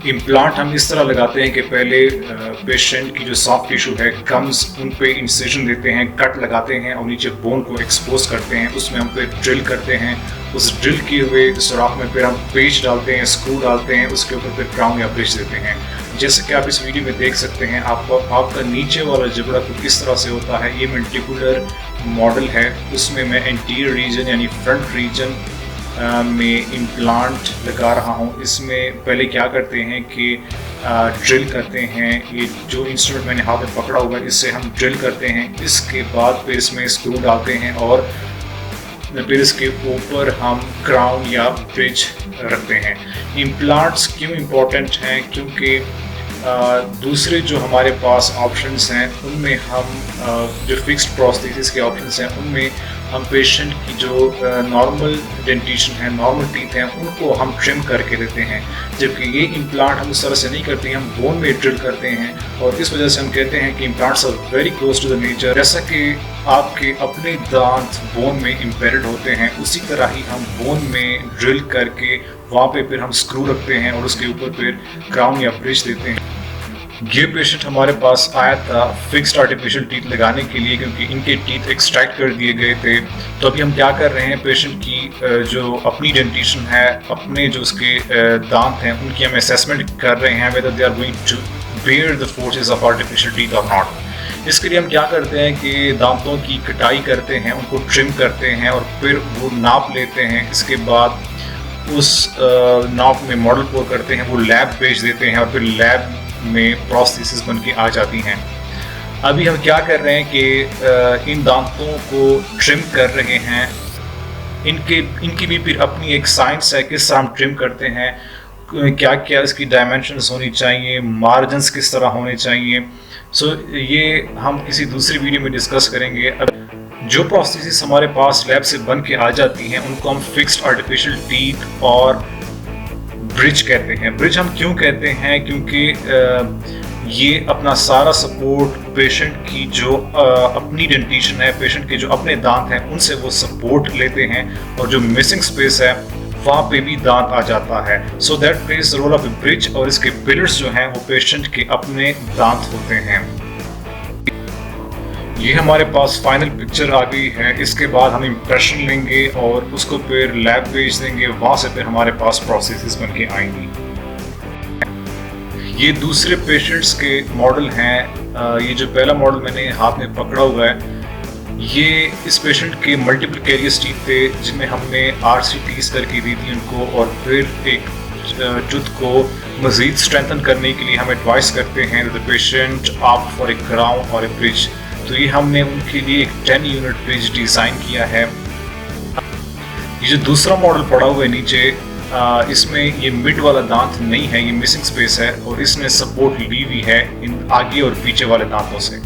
Implant हम इस तरह लगाते हैं कि पहले पेशेंट की जो सॉफ्ट टिश्यू है गम्स उन पे इंसिजन देते हैं, कट लगाते हैं और नीचे बोन को एक्सपोज करते हैं। उसमें हम पे ड्रिल करते हैं। उस ड्रिल किए हुए सुराख में फिर हम पेच डालते हैं, स्क्रू डालते हैं, उसके ऊपर फिर क्राउन या ब्रिज देते हैं। जैसे कि आप इस वीडियो में देख सकते हैं, आपका नीचे वाला जबड़ा कुछ इस तरह से होता है। ये मेंटिकुलर मॉडल है, उसमें मैं एंटीरियर रीजन यानी फ्रंट रीजन में इम्प्लांट लगा रहा हूँ। इसमें पहले क्या करते हैं कि ड्रिल करते हैं। ये जो इंस्ट्रूमेंट मैंने हाथ में पकड़ा हुआ है इससे हम ड्रिल करते हैं। इसके बाद फिर इसमें स्क्रू डालते हैं और फिर इसके ऊपर हम क्राउन या ब्रिज रखते हैं। इम्प्लांट्स क्यों इम्पोर्टेंट हैं? क्योंकि दूसरे जो हमारे पास ऑप्शंस हैं उनमें हम जो फिक्स्ड प्रोस्थेसिस के ऑप्शंस हैं उनमें हम पेशेंट की जो नॉर्मल डेंटिशन है, नॉर्मल टीथ हैं, उनको हम ट्रिम करके देते हैं। जबकि ये इम्प्लांट हम उस तरह से नहीं करते हैं, हम बोन में ड्रिल करते हैं और इस वजह से हम कहते हैं कि implants are very close to the nature. जैसा कि आपके अपने दांत बोन में इम्बेडेड होते हैं, उसी तरह ही हम बोन में ड्रिल करके वहाँ पे फिर हम स्क्रू रखते हैं और उसके ऊपर फिर क्राउन या ब्रिज देते हैं। ये पेशेंट हमारे पास आया था फिक्स्ड आर्टिफिशियल टीथ लगाने के लिए, क्योंकि इनके टीथ एक्सट्रैक्ट कर दिए गए थे। तो अभी हम क्या कर रहे हैं, पेशेंट की जो अपनी डेंटिशन है, अपने जो उसके दांत हैं, उनकी हम असेसमेंट कर रहे हैं whether they are going to bear the forces of artificial teeth और नॉट। इसके लिए हम क्या करते हैं कि दांतों की कटाई करते हैं, उनको ट्रिम करते हैं और फिर वो नाप लेते हैं। इसके बाद उस नाप में मॉडल पोर करते हैं, वो लैब भेज देते हैं और फिर लैब में प्रोस्थेसिस बन के आ जाती हैं। अभी हम क्या कर रहे हैं कि इन दांतों को ट्रिम कर रहे हैं। इनकी भी फिर अपनी एक साइंस है, किस तरह हम ट्रिम करते हैं, क्या क्या इसकी डायमेंशंस होनी चाहिए, मार्जिन्स किस तरह होने चाहिए। सो ये हम किसी दूसरी वीडियो में डिस्कस करेंगे। अब जो प्रोस्थेसिस हमारे पास लैब से बन के आ जाती हैं उनको हम फिक्स्ड आर्टिफिशियल टीथ और ब्रिज कहते हैं। ब्रिज हम क्यों कहते हैं? क्योंकि ये अपना सारा सपोर्ट पेशेंट की जो अपनी डेंटिशन है, पेशेंट के जो अपने दांत हैं, उनसे वो सपोर्ट लेते हैं और जो मिसिंग स्पेस है वहाँ पे भी दांत आ जाता है। So that plays the role of a bridge. और इसके पिलर्स जो हैं वो पेशेंट के अपने दांत होते हैं। ये हमारे पास फाइनल पिक्चर आ गई है। इसके बाद हम इम्प्रेशन लेंगे और उसको फिर लैब भेज देंगे, वहाँ से फिर हमारे पास प्रोसेसेस बन के आएंगी। ये दूसरे पेशेंट्स के मॉडल हैं। ये जो पहला मॉडल मैंने हाथ में पकड़ा हुआ है, ये इस पेशेंट के मल्टीपल कैरियस टीथ थे जिनमें हमने RCTs करके दी थी उनको, और फिर एक टूथ को मज़ीद स्ट्रेंथन करने के लिए हम एडवाइस करते हैं the patient opt for a crown और ए ब्रिज। तो ये हमने उनके लिए एक 10 यूनिट ब्रिज डिज़ाइन किया है। ये जो दूसरा मॉडल पड़ा हुआ है नीचे, इसमें ये मिड वाला दांत नहीं है, ये मिसिंग स्पेस है और इसने सपोर्ट ली हुई है इन आगे और पीछे वाले दांतों से।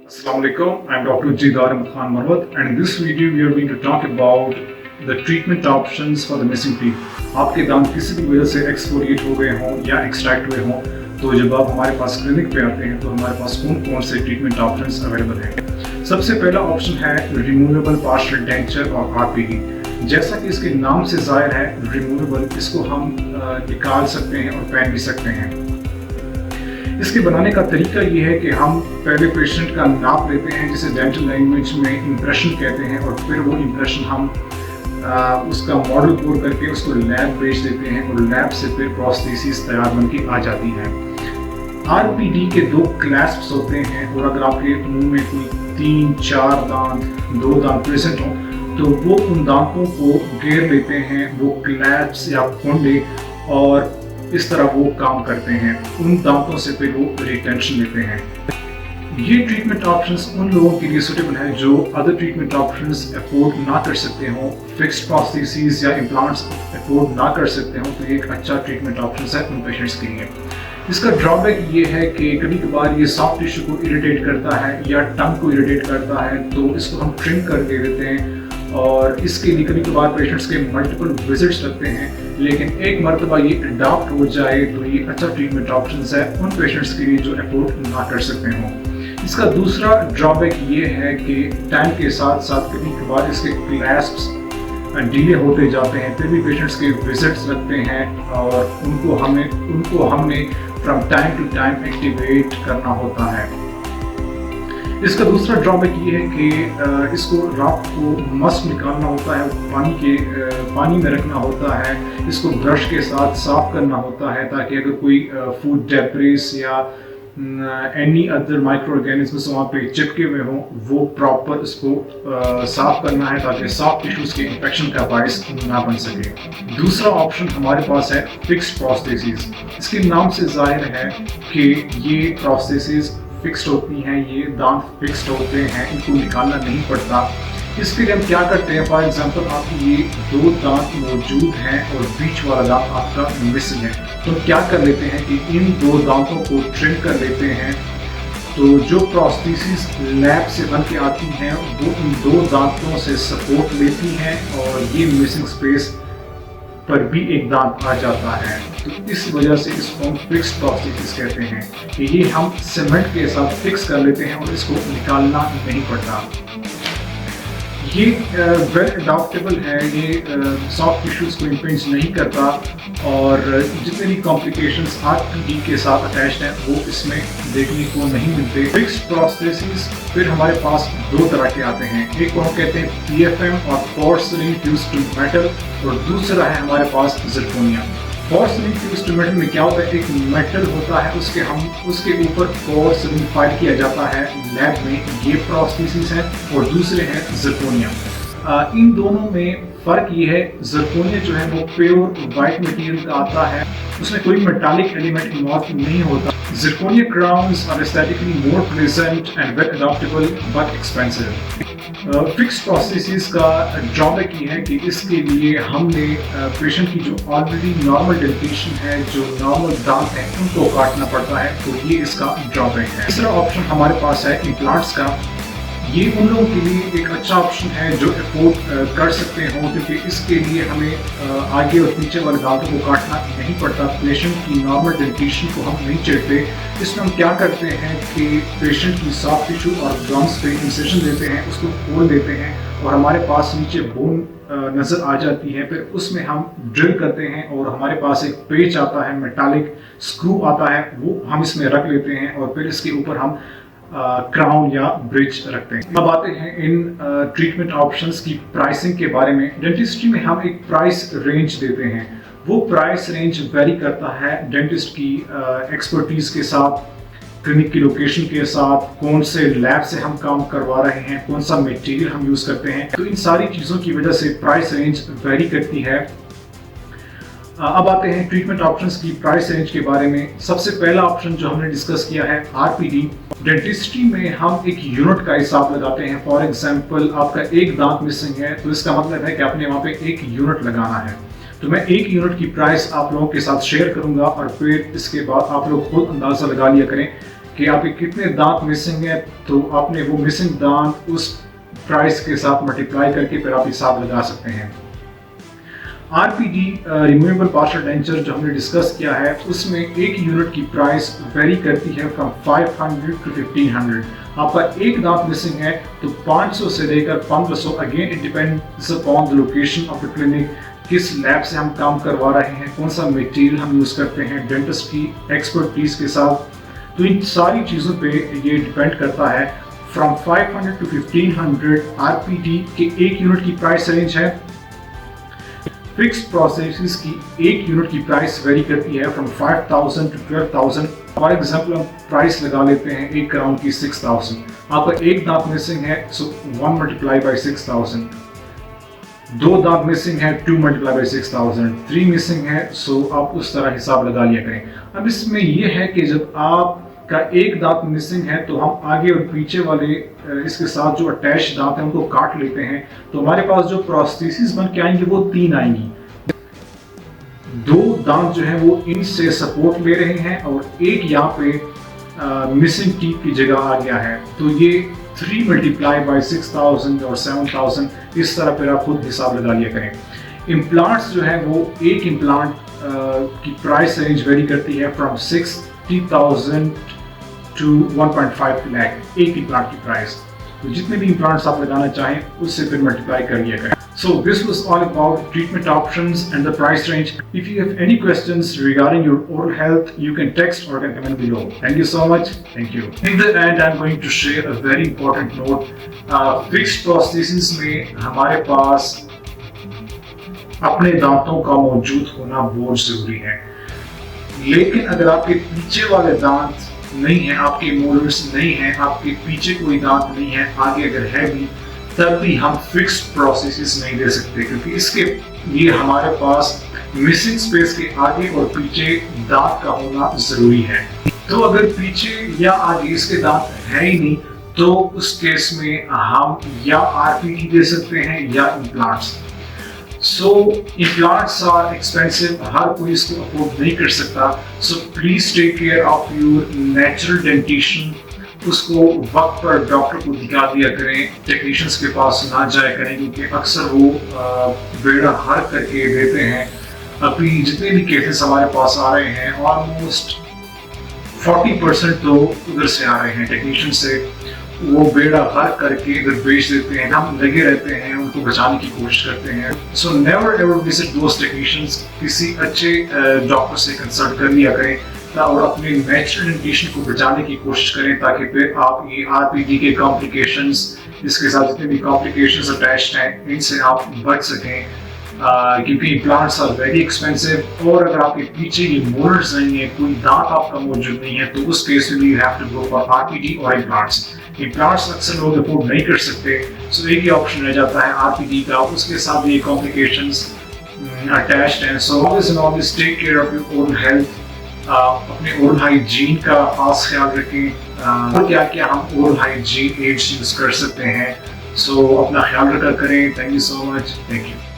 Assalamualaikum, I'm Dr. Jidar Ahmed Khan Marwat, and in this video we are going to talk about the treatment options for the missing teeth। आपके दांत किसी भी वजह से एक्सफोलिएट हो गए हों या एक्सट्रैक्ट हुए हों, तो जब आप हमारे पास क्लिनिक पे आते हैं तो हमारे पास कौन से ट्रीटमेंट ऑप्शंस अवेलेबल हैं। सबसे पहला ऑप्शन है रिमूवेबल पार्शियल डेंचर और RPD। जैसा कि इसके नाम से जाहिर है, रिमूवेबल, इसको हम निकाल सकते हैं और पहन भी सकते हैं। इसके बनाने का तरीका ये है कि हम पहले पेशेंट का नाप लेते हैं, जिसे डेंटल लैंग्वेज में इम्प्रेशन कहते हैं, और फिर वो इम्प्रेशन हम उसका मॉडल पोर करके उसको लैब भेज देते हैं और लैब से फिर प्रोस्थेसिस तैयार बन के आ जाती है। RPD के 2 क्लैस्प्स होते हैं, और अगर आपके मुंह में कोई 3-4 दांत, 2 दांत प्रेजेंट हो तो वो उन दांतों को घेर लेते हैं, वो क्लैस्प्स या कोंडे, और इस तरह वो काम करते हैं। उन दांतों से फिर वो रिटेंशन लेते हैं। ये ट्रीटमेंट ऑप्शंस उन लोगों के लिए सूटेबल है जो अदर ट्रीटमेंट ऑप्शंस अफोर्ड ना कर सकते हो, फिक्स्ड प्रोस्थेसिस या इम्प्लांट्स अफोर्ड ना कर सकते हो, तो ये एक अच्छा ट्रीटमेंट ऑप्शन है उन पेशेंट्स के लिए। इसका ड्रॉबैक ये है कि कभी कभार ये सॉफ्ट टिश्यू को इरिटेट करता है या टंग को इरिटेट करता है, तो इसको हम ट्रिम कर दे देते हैं, और इसके लिए कभी कभार पेशेंट्स के मल्टीपल विजिट्स लगते हैं। लेकिन एक मरतबा ये अडॉप्ट हो जाए तो ये अच्छा ट्रीटमेंट ऑप्शन है उन पेशेंट्स के लिए जो अफोर्ड ना कर सकते हों। इसका दूसरा ड्रॉबैक ये है कि टाइम के साथ साथ कभी कभार इसके क्लैस्प्स डिले होते जाते हैं, फिर भी पेशेंट्स के विजिट्स लगते हैं और उनको हमने from time to time activate करना होता है। इसका दूसरा ड्रॉबैक ये है कि इसको रात को मस्ट निकालना होता है, पानी में रखना होता है, इसको ब्रश के साथ साफ करना होता है ताकि अगर कोई फूड डेब्रिस या एनी अदर माइक्रो ऑर्गेनिज्म्स वहाँ पे चिपके हुए हों वो प्रॉपर इसको साफ करना है ताकि सॉफ्ट टिश्यूज के इन्फेक्शन का बायस ना बन सके। दूसरा ऑप्शन हमारे पास है फिक्स्ड प्रोस्थेसिस। इसके नाम से जाहिर है कि ये प्रोस्थेसिस फिक्स्ड होती हैं, ये दांत फिक्स्ड होते हैं, इनको निकालना नहीं पड़ता। इसके लिए हम क्या करते हैं, फॉर एग्जांपल आपकी ये दो दांत मौजूद हैं और बीच वाला दांत आपका मिसिंग है, तो क्या कर लेते हैं कि इन दो दांतों को ट्रिम कर लेते हैं। तो जो प्रोस्थेसिस लैब से बन के आती हैं वो इन दो दांतों से सपोर्ट लेती हैं और ये मिसिंग स्पेस पर भी एक दांत आ जाता है। तो इस वजह से इसको हम फिक्स्ड प्रोस्थेसिस कहते हैं कि ये हम सीमेंट के साथ फिक्स कर लेते हैं और इसको निकालना नहीं पड़ता। ये वेल अडॉप्टेबल है, ये सॉफ्ट टिश्यूज को इम्पेंज नहीं करता और जितने भी कॉम्प्लिकेशंस आरपीडी के साथ अटैच्ड हैं वो इसमें देखने को नहीं मिलते। फिक्स्ड प्रोस्थेसिस फिर हमारे पास दो तरह के आते हैं, एक को हम कहते हैं पीएफएम और पोर्सलिन फ्यूज्ड टू मेटल और दूसरा है हमारे पास zirconia. Porcelain fused to metal में क्या होता है, एक मेटल होता है उसके ऊपर पोर्सलिन फाइल किया जाता है लैब में, ये प्रोस्थेसिस है और दूसरे हैं जिरकोनिया। इन दोनों में फर्क ये है, जिरकोनिया जो है वो प्योर वाइट मटेरियल का आता है, उसमें कोई मेटालिक एलिमेंट इन्वॉल्व नहीं होता। Zirconia crowns are aesthetically more pleasant and well adaptable but expensive. Fixed prosthesis का ड्रॉबैक ये है कि इसके लिए हमने पेशेंट की जो ऑलरेडी नॉर्मल डेंटिशन है, जो नॉर्मल दांत हैं, उनको काटना पड़ता है, तो ये इसका ड्रॉबैक है। तीसरा ऑप्शन हमारे पास है इम्प्लांट्स का। ये उन लोगों के लिए एक अच्छा ऑप्शन है जो अफोर्ड कर सकते हो, क्योंकि इसके लिए हमें आगे और पीछे वाले दांतों को काटना नहीं पड़ता। पेशेंट की नॉर्मल डेंटिशन को हम नहीं चेड़ते। इसमें हम क्या करते हैं कि पेशेंट की सॉफ्ट टिश्यू और गम्स पे इंसेशन देते हैं, उसको खोल देते हैं और हमारे पास नीचे बोन नज़र आ जाती है, फिर उसमें हम ड्रिल करते हैं और हमारे पास एक पेच आता है, मेटालिक स्क्रू आता है, वो हम इसमें रख लेते हैं और फिर इसके ऊपर हम क्राउन या ब्रिज रखते हैं। अब आते हैं इन ट्रीटमेंट ऑप्शंस की प्राइसिंग के बारे में। डेंटिस्ट्री में हम एक प्राइस रेंज देते हैं, वो प्राइस रेंज वेरी करता है डेंटिस्ट की एक्सपर्टीज के साथ, क्लिनिक की लोकेशन के साथ, कौन से लैब से हम काम करवा रहे हैं, कौन सा मटेरियल हम यूज करते हैं, तो इन सारी चीज़ों की वजह से प्राइस रेंज वेरी करती है। अब आते हैं ट्रीटमेंट ऑप्शंस की प्राइस रेंज के बारे में। सबसे पहला ऑप्शन जो हमने डिस्कस किया है आरपीडी। डेंटिस्ट्री में हम एक यूनिट का हिसाब लगाते हैं। फॉर एग्जांपल आपका एक दांत मिसिंग है तो इसका मतलब है कि आपने वहाँ पे एक यूनिट लगाना है। तो मैं एक यूनिट की प्राइस आप लोगों के साथ शेयर करूंगा और फिर इसके बाद आप लोग खुद अंदाजा लगा लिया करें कि आपके कितने दांत मिसिंग है, तो आपने वो मिसिंग दांत उस प्राइस के साथ मल्टीप्लाई करके फिर आप हिसाब लगा सकते हैं। आरपीडी रिमूवेबल पार्शियल डेंचर जो हमने डिस्कस किया है उसमें एक यूनिट की प्राइस वेरी करती है फ्रॉम 500 to 1500। आपका एक दांत मिसिंग है तो 500 से लेकर 1500, again it depends upon the location of the clinic, किस लैब से हम काम करवा रहे हैं, कौन सा मटेरियल हम यूज़ करते हैं, डेंटिस्ट की एक्सपर्टीज के साथ। तो इन सारी चीज़ों पे ये डिपेंड करता है। फ्रॉम 500 to 1500 आरपीडी के एक यूनिट की प्राइस रेंज है। फिक्स्ड प्रोस्थेसिस की एक यूनिट की प्राइस वेरी करती है फ्रॉम 5000 to 12000। फॉर एग्जांपल हम प्राइस लगा लेते हैं एक क्राउन की 6000। आपका एक दांत मिसिंग है सो 1 मल्टीप्लाई बाई 6000, दो दांत मिसिंग है 2 मल्टीप्लाई बाई 6000, 3 मिसिंग है सो आप उस तरह हिसाब लगा लिया करें। अब इसमें यह है कि जब आपका एक दांत मिसिंग है तो हम आगे और पीछे वाले इसके साथ जो अटैच दांत हैं उनको काट लेते हैं, तो हमारे पास जो प्रोस्थेसिस बन के आएंगे वो 3 आएंगी। दो दांत जो है वो इनसे सपोर्ट ले रहे हैं और एक यहाँ पे मिसिंग टीथ की जगह आ गया है, तो ये 3 मल्टीप्लाई बाई 6000 और 7000, इस तरह फिर आप खुद हिसाब लगा लिया करें। इम्प्लांट्स जो है वो एक इम्प्लांट की प्राइस रेंज वेरी करती है फ्रॉम 60,000 to 1.5 लाख एक इम्प्लांट की प्राइस। तो जितने भी इम्प्लांट्स आप लगाना चाहें उससे फिर मल्टीप्लाई कर लिया करें। So this was all about treatment options and the price range. If you have any questions regarding your oral health, you can text or can comment below. Thank you so much. Thank you. In the end, I'm going to share a very important note. Fixed prosthesis में हमारे पास अपने दांतों का मौजूद होना बहुत जरूरी है, लेकिन अगर आपके पीछे वाले दांत नहीं है, आपके मोलर्स नहीं है, आपके पीछे कोई दांत नहीं है, आगे अगर है भी तब भी हम फिक्स्ड प्रोसेसेस नहीं दे सकते, क्योंकि इसके लिए हमारे पास मिसिंग स्पेस के आगे और पीछे दांत का होना जरूरी है। तो अगर पीछे या आगे इसके दांत है ही नहीं तो उस केस में हम या आरपीटी दे सकते हैं या implants. So implants are expensive, हर कोई इसको अफोर्ड नहीं कर सकता। So please take care of your natural dentition. उसको वक्त पर डॉक्टर को दिखा दिया करें, टेक्नीशियंस के पास ना जाया करें, क्योंकि अक्सर वो बेड़ा हर करके देते हैं। अभी जितने भी केसेस हमारे पास आ रहे हैं ऑलमोस्ट 40% तो उधर से आ रहे हैं, टेक्नीशियन से वो बेड़ा हर करके इधर बेच देते हैं। हम लगे रहते हैं, उनको बचाने की कोशिश करते हैं। सो नेवर एवर विजिट दोस टेक्नीशियंस। किसी अच्छे डॉक्टर से कंसल्ट कर लिया करें और अपने नेचुरल डेंटिशन को बचाने की कोशिश करें, ताकि फिर आप ये आरपीटी के कॉम्प्लिकेशंस, इसके साथ जितने भी कॉम्प्लिकेशंस अटैच्ड हैं, इनसे आप बच सकें, क्योंकि इम्प्लांट्स आर वेरी एक्सपेंसिव। और अगर आपके पीछे ये मोलर्स नहीं है, कोई दांत आपका मौजूद नहीं है, तो उस केस में you have to go for RPT और इम्प्लांट्स। इम्प्लांट्स अक्सर लोग अफोर्ड नहीं कर सकते, सो एक ही ऑप्शन रह जाता है आरपीटी का, उसके साथ ये कॉम्प्लिकेशंस अटैच्ड हैं। So always and always take care of your oral health. अपने ओरल हाइजीन का खास ख्याल रखें। और क्या क्या हम ओरल हाइजीन एड्स यूज कर सकते हैं, सो अपना ख्याल रखा करें। Thank you so much. Thank you.